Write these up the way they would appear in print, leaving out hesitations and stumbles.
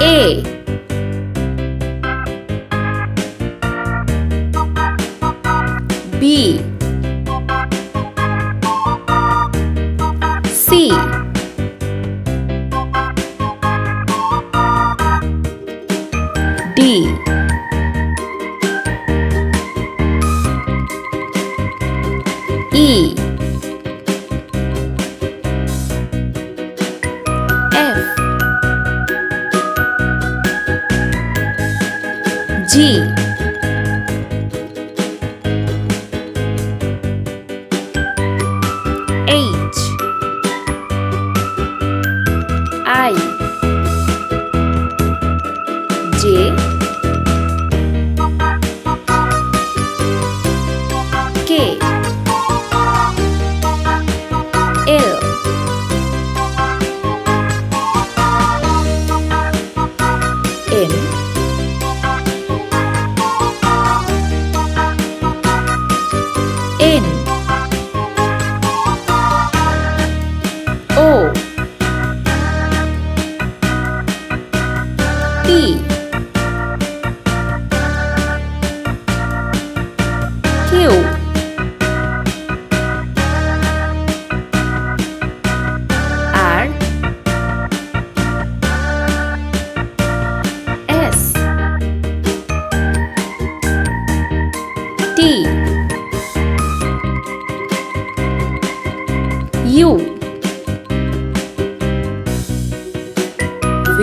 A, B, C, D, E, F, G, H, I, J, K, L, M, N, O, P, Q, R, S, T, U, V,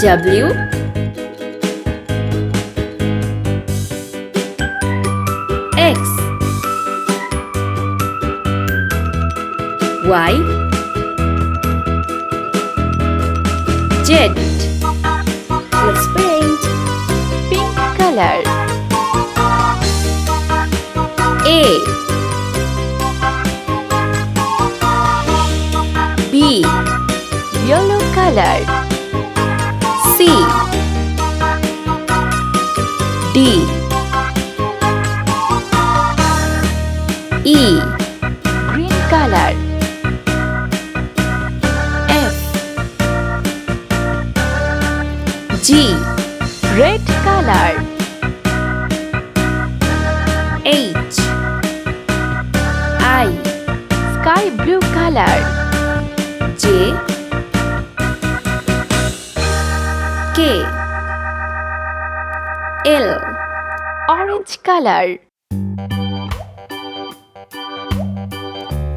W, X, Y, Z. Let's paint pink color. A, B, yellow color. C, D, E, green color. F, G, red color. H, I, sky blue color. J, K, L, orange color.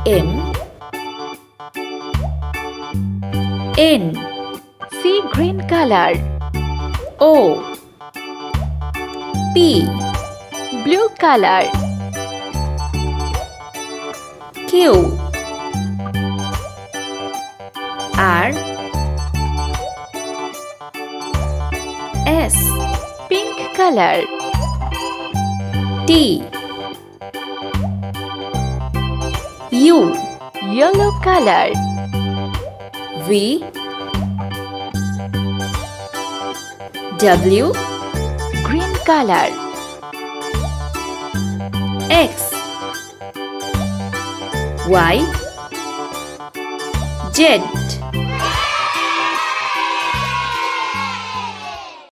M, N, sea green color. O, P, blue color. Q, R, S, pink color. T, U, yellow color. V, W, green color. X, Y, Z.